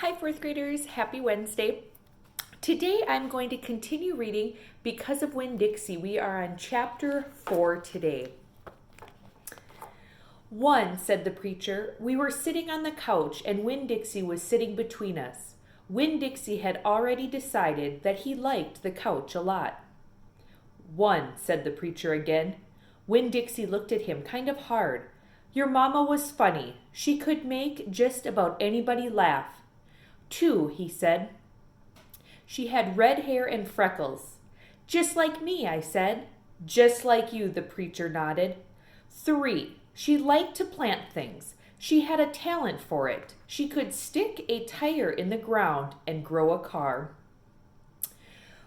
Hi, fourth graders. Happy Wednesday. Today I'm going to continue reading Because of Winn-Dixie. We are on chapter 4 today. 1, said the preacher. We were sitting on the couch and Winn-Dixie was sitting between us. Winn-Dixie had already decided that he liked the couch a lot. 1, said the preacher again. Winn-Dixie looked at him kind of hard. Your mama was funny. She could make just about anybody laugh. 2, he said. She had red hair and freckles. Just like me, I said. Just like you, the preacher nodded. 3, she liked to plant things. She had a talent for it. She could stick a tire in the ground and grow a car.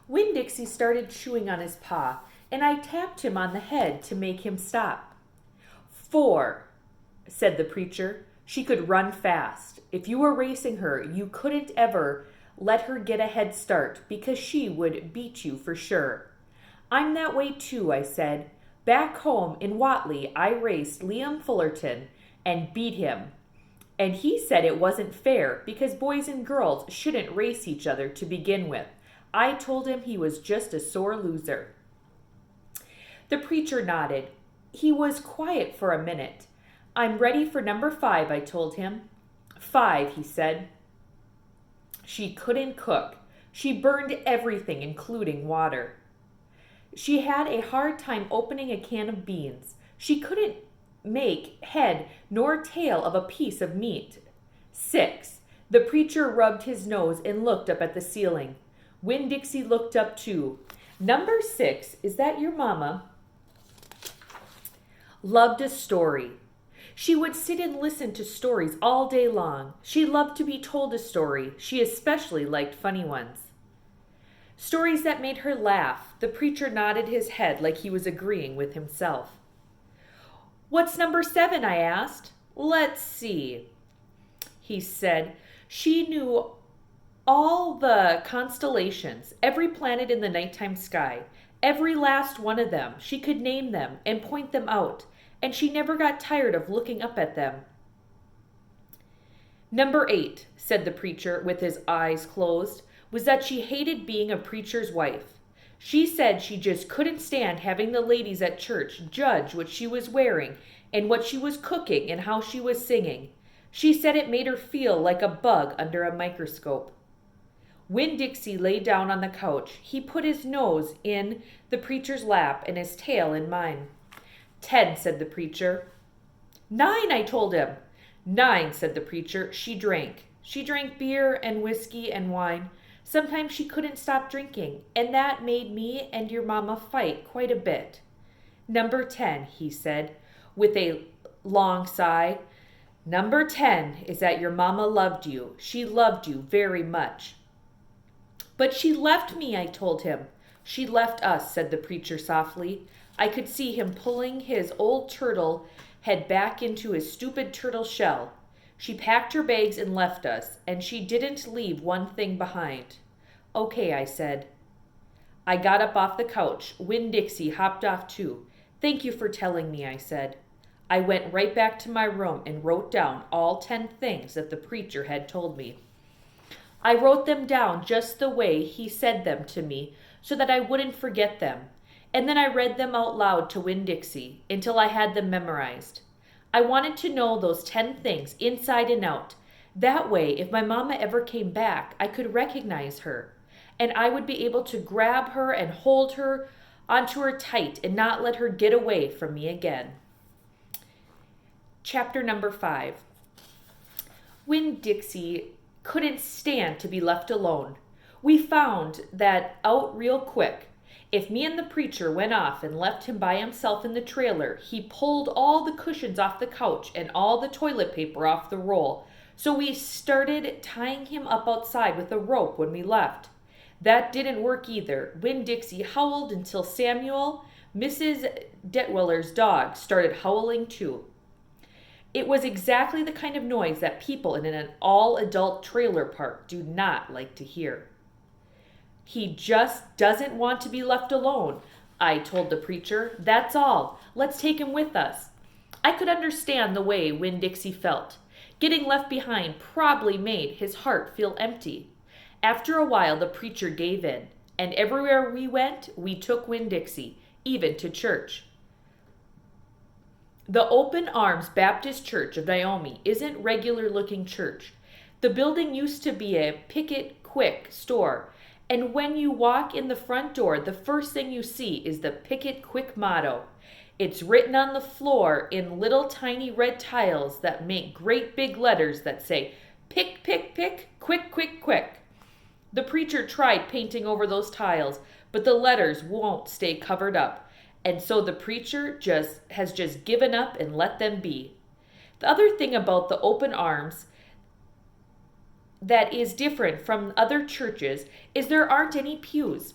Winn-Dixie started chewing on his paw, and I tapped him on the head to make him stop. 4, said the preacher. She could run fast. If you were racing her, you couldn't ever let her get a head start because she would beat you for sure. I'm that way too, I said. Back home in Watley, I raced Liam Fullerton and beat him. And he said it wasn't fair because boys and girls shouldn't race each other to begin with. I told him he was just a sore loser. The preacher nodded. He was quiet for a minute. I'm ready for number 5, I told him. 5, he said. She couldn't cook. She burned everything, including water. She had a hard time opening a can of beans. She couldn't make head nor tail of a piece of meat. 6, the preacher rubbed his nose and looked up at the ceiling. Winn-Dixie looked up too. Number 6, is that your mama? Loved a story. She would sit and listen to stories all day long. She loved to be told a story. She especially liked funny ones. Stories that made her laugh. The preacher nodded his head like he was agreeing with himself. What's number 7, I asked. Let's see, he said. She knew all the constellations, every planet in the nighttime sky, every last one of them. She could name them and point them out. And she never got tired of looking up at them. Number 8, said the preacher with his eyes closed, was that she hated being a preacher's wife. She said she just couldn't stand having the ladies at church judge what she was wearing and what she was cooking and how she was singing. She said it made her feel like a bug under a microscope. Winn-Dixie lay down on the couch. He put his nose in the preacher's lap and his tail in mine. 10, said the preacher. 9, I told him. 9, said the preacher. She drank. She drank beer and whiskey and wine. Sometimes she couldn't stop drinking, and that made me and your mama fight quite a bit. Number 10, he said, with a long sigh. Number 10 is that your mama loved you. She loved you very much. But she left me, I told him. She left us, said the preacher softly. I could see him pulling his old turtle head back into his stupid turtle shell. She packed her bags and left us, and she didn't leave one thing behind. Okay, I said. I got up off the couch. Winn-Dixie hopped off too. Thank you for telling me, I said. I went right back to my room and wrote down all 10 things that the preacher had told me. I wrote them down just the way he said them to me so that I wouldn't forget them. And then I read them out loud to Winn-Dixie until I had them memorized. I wanted to know those 10 things inside and out. That way, if my mama ever came back, I could recognize her. And I would be able to grab her and hold her onto her tight and not let her get away from me again. Chapter number 5. Winn-Dixie couldn't stand to be left alone. We found that out real quick. If me and the preacher went off and left him by himself in the trailer, he pulled all the cushions off the couch and all the toilet paper off the roll. So we started tying him up outside with a rope when we left. That didn't work either. Winn-Dixie howled until Samuel, Mrs. Detwiller's dog, started howling too. It was exactly the kind of noise that people in an all-adult trailer park do not like to hear. He just doesn't want to be left alone, I told the preacher. That's all. Let's take him with us. I could understand the way Winn-Dixie felt. Getting left behind probably made his heart feel empty. After a while, the preacher gave in, and everywhere we went, we took Winn-Dixie, even to church. The Open Arms Baptist Church of Naomi isn't regular-looking church. The building used to be a Picket Quick store, and when you walk in the front door, the first thing you see is the Picket Quick motto. It's written on the floor in little tiny red tiles that make great big letters that say, "Pick, pick, pick, quick, quick, quick." The preacher tried painting over those tiles, but the letters won't stay covered up, and so the preacher has just given up and let them be. The other thing about the Open Arms that is different from other churches is there aren't any pews.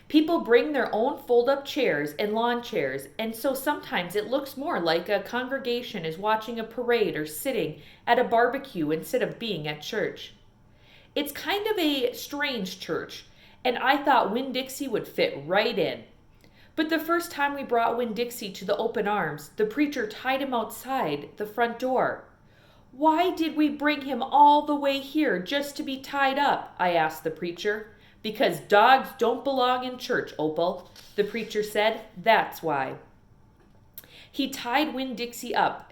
People bring their own fold-up chairs and lawn chairs, and so sometimes it looks more like a congregation is watching a parade or sitting at a barbecue instead of being at church. It's kind of a strange church, and I thought Winn-Dixie would fit right in. But the first time we brought Winn-Dixie to the Open Arms, the preacher tied him outside the front door. "Why did we bring him all the way here just to be tied up?" I asked the preacher. "Because dogs don't belong in church, Opal," the preacher said. "That's why." He tied Winn-Dixie up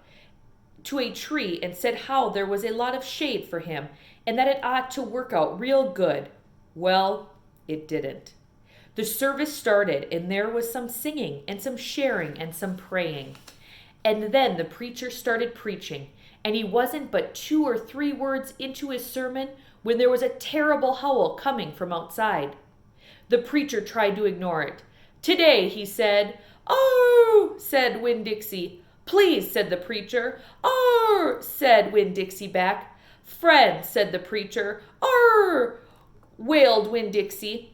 to a tree and said how there was a lot of shade for him and that it ought to work out real good. Well, it didn't. The service started and there was some singing and some sharing and some praying. And then the preacher started preaching, and he wasn't but 2 or 3 words into his sermon when there was a terrible howl coming from outside. The preacher tried to ignore it. "Today," he said. "Oh," said Winn-Dixie. "Please," said the preacher. "Oh," said Winn-Dixie back. "Friend," said the preacher. "Oh," wailed Winn-Dixie.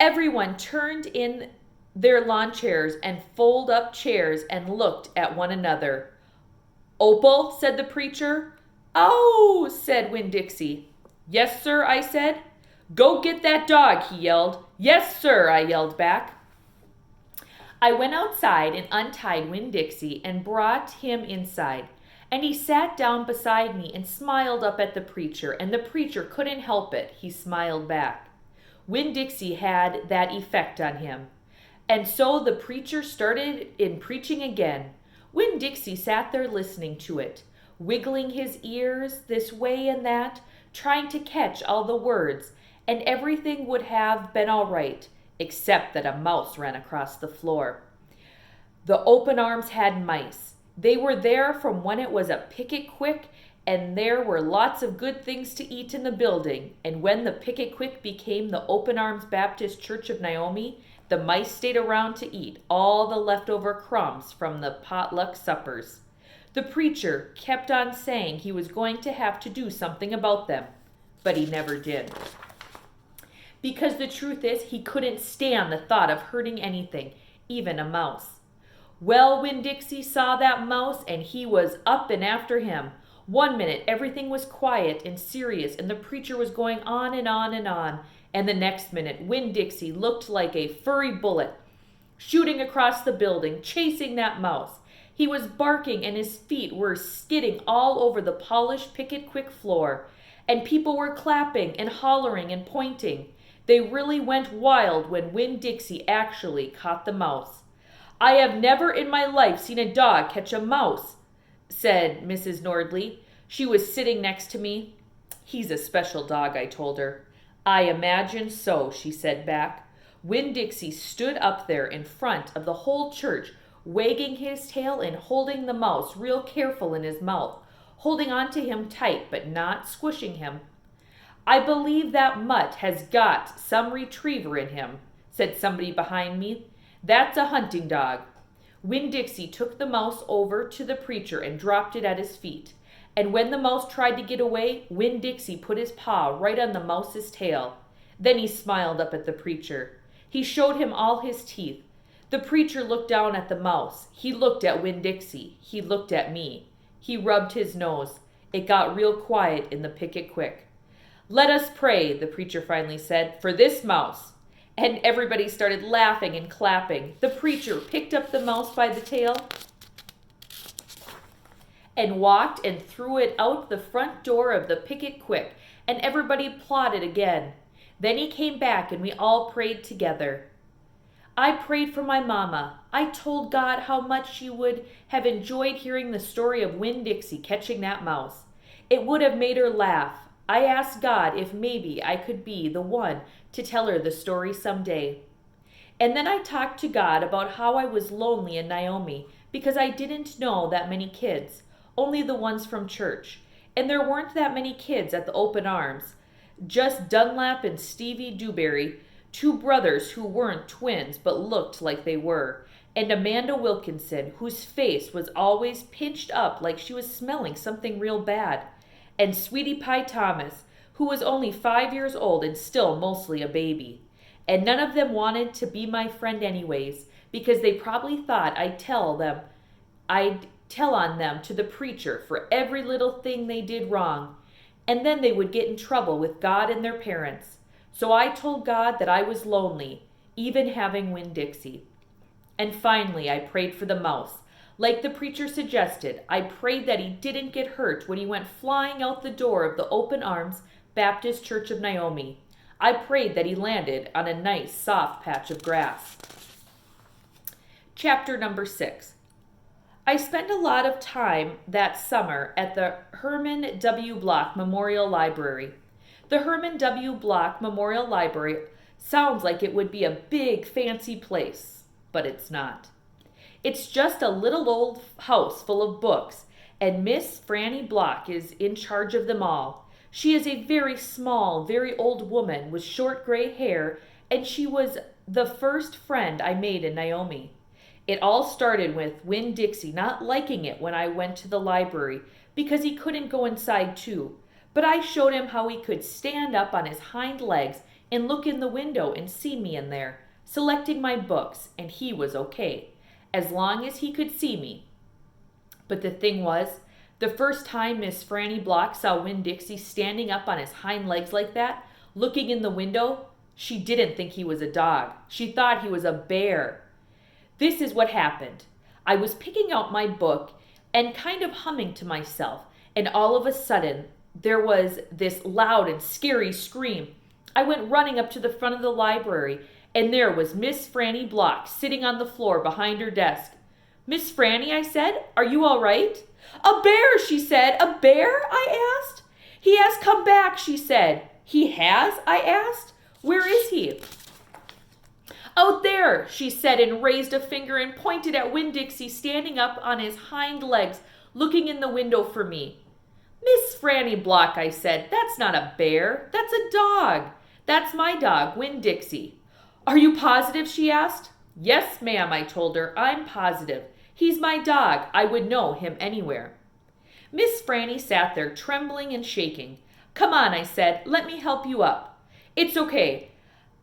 Everyone turned in their lawn chairs and fold-up chairs and looked at one another. "Opal," said the preacher. "Oh," said Winn-Dixie. "Yes, sir," I said. "Go get that dog," he yelled. "Yes, sir," I yelled back. I went outside and untied Winn-Dixie and brought him inside, and he sat down beside me and smiled up at the preacher, and the preacher couldn't help it. He smiled back. Winn-Dixie had that effect on him. And so the preacher started in preaching again. Winn-Dixie sat there listening to it, wiggling his ears this way and that, trying to catch all the words, and everything would have been all right, except that a mouse ran across the floor. The Open Arms had mice. They were there from when it was a Picket Quick, and there were lots of good things to eat in the building, and when the Picket Quick became the Open Arms Baptist Church of Naomi, the mice stayed around to eat all the leftover crumbs from the potluck suppers. The preacher kept on saying he was going to have to do something about them, but he never did. Because the truth is, he couldn't stand the thought of hurting anything, even a mouse. Well, Winn-Dixie saw that mouse, and he was up and after him. One minute, everything was quiet and serious, and the preacher was going on and on and on. And the next minute, Winn-Dixie looked like a furry bullet, shooting across the building, chasing that mouse. He was barking, and his feet were skidding all over the polished Picket Quick floor. And people were clapping and hollering and pointing. They really went wild when Winn-Dixie actually caught the mouse. "I have never in my life seen a dog catch a mouse," said Mrs. Nordley. She was sitting next to me. "He's a special dog," I told her. "I imagine so," she said back. Winn-Dixie stood up there in front of the whole church, wagging his tail and holding the mouse real careful in his mouth, holding on to him tight but not squishing him. "I believe that mutt has got some retriever in him," said somebody behind me. "That's a hunting dog." Winn-Dixie took the mouse over to the preacher and dropped it at his feet. And when the mouse tried to get away, Winn-Dixie put his paw right on the mouse's tail. Then he smiled up at the preacher. He showed him all his teeth. The preacher looked down at the mouse. He looked at Winn-Dixie. He looked at me. He rubbed his nose. It got real quiet in the Picket Quick. "Let us pray," the preacher finally said, "for this mouse." And everybody started laughing and clapping. The preacher picked up the mouse by the tail and walked and threw it out the front door of the picket quick, and everybody applauded again. Then he came back and we all prayed together. I prayed for my mama. I told God how much she would have enjoyed hearing the story of Winn-Dixie catching that mouse. It would have made her laugh. I asked God if maybe I could be the one to tell her the story someday. And then I talked to God about how I was lonely in Naomi because I didn't know that many kids, only the ones from church. And there weren't that many kids at the open arms. Just Dunlap and Stevie Dewberry, two brothers who weren't twins but looked like they were, and Amanda Wilkinson, whose face was always pinched up like she was smelling something real bad, and Sweetie Pie Thomas, who was only 5 years old and still mostly a baby. And none of them wanted to be my friend anyways, because they probably thought I'd tell on them to the preacher for every little thing they did wrong, and then they would get in trouble with God and their parents. So I told God that I was lonely, even having Winn-Dixie. And finally, I prayed for the mouse. Like the preacher suggested, I prayed that he didn't get hurt when he went flying out the door of the Open Arms Baptist Church of Naomi. I prayed that he landed on a nice, soft patch of grass. Chapter number 6. I spent a lot of time that summer at the Herman W. Block Memorial Library. The Herman W. Block Memorial Library sounds like it would be a big, fancy place, but it's not. It's just a little old house full of books, and Miss Franny Block is in charge of them all. She is a very small, very old woman with short gray hair, and she was the first friend I made in Naomi. It all started with Winn-Dixie not liking it when I went to the library because he couldn't go inside too. But I showed him how he could stand up on his hind legs and look in the window and see me in there, selecting my books, and he was okay, as long as he could see me. But the thing was, the first time Miss Franny Block saw Winn-Dixie standing up on his hind legs like that, looking in the window, she didn't think he was a dog. She thought he was a bear. This is what happened. I was picking out my book and kind of humming to myself, and all of a sudden, there was this loud and scary scream. I went running up to the front of the library, and there was Miss Franny Block sitting on the floor behind her desk. "Miss Franny," I said, "are you all right?" "A bear," she said. "A bear?" I asked. "He has come back," she said. "He has?" I asked. "Where is he?" "Out there," she said, and raised a finger and pointed at Winn-Dixie standing up on his hind legs, looking in the window for me. "Miss Franny Block," I said, "that's not a bear. That's a dog. That's my dog, Winn-Dixie." "Are you positive?" she asked. "Yes, ma'am," I told her. "I'm positive. He's my dog. I would know him anywhere." Miss Franny sat there trembling and shaking. "Come on," I said. "Let me help you up." "It's okay."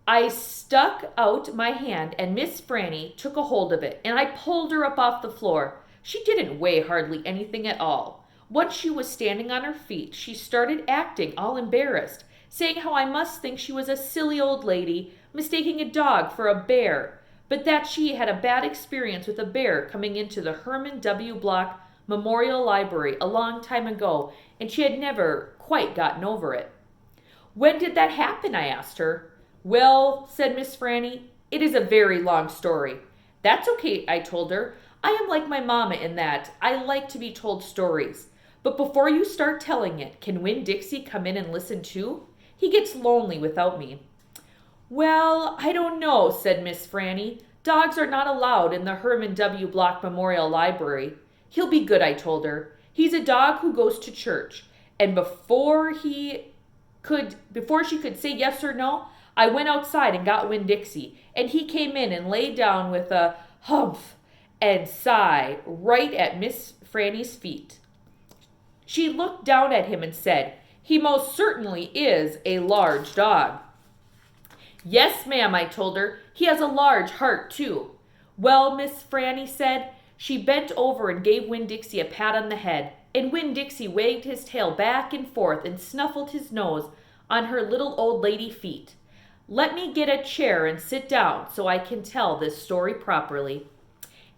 I stuck out my hand and Miss Franny took a hold of it, and I pulled her up off the floor. She didn't weigh hardly anything at all. Once she was standing on her feet, she started acting all embarrassed, saying how I must think she was a silly old lady, mistaking a dog for a bear, but that she had a bad experience with a bear coming into the Herman W. Block Memorial Library a long time ago, and she had never quite gotten over it. "When did that happen?" I asked her. "Well," said Miss Franny, "it is a very long story." "That's okay," I told her. "I am like my mama in that I like to be told stories. But before you start telling it, can Winn-Dixie come in and listen too? He gets lonely without me." "Well, I don't know," said Miss Franny. "Dogs are not allowed in the Herman W. Block Memorial Library." "He'll be good," I told her. "He's a dog who goes to church." And before she could say yes or no, I went outside and got Winn-Dixie, and he came in and lay down with a humph and sigh right at Miss Franny's feet. She looked down at him and said, "He most certainly is a large dog." "Yes, ma'am," I told her. "He has a large heart, too." "Well," Miss Franny said. She bent over and gave Winn-Dixie a pat on the head, and Winn-Dixie waved his tail back and forth and snuffled his nose on her little old lady feet. Let me get a chair and sit down so I can tell this story properly.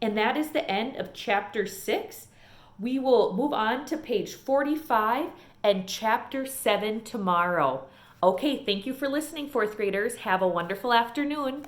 And that is the end of chapter 6. We will move on to page 45 and chapter 7 tomorrow. Okay, thank you for listening, fourth graders. Have a wonderful afternoon.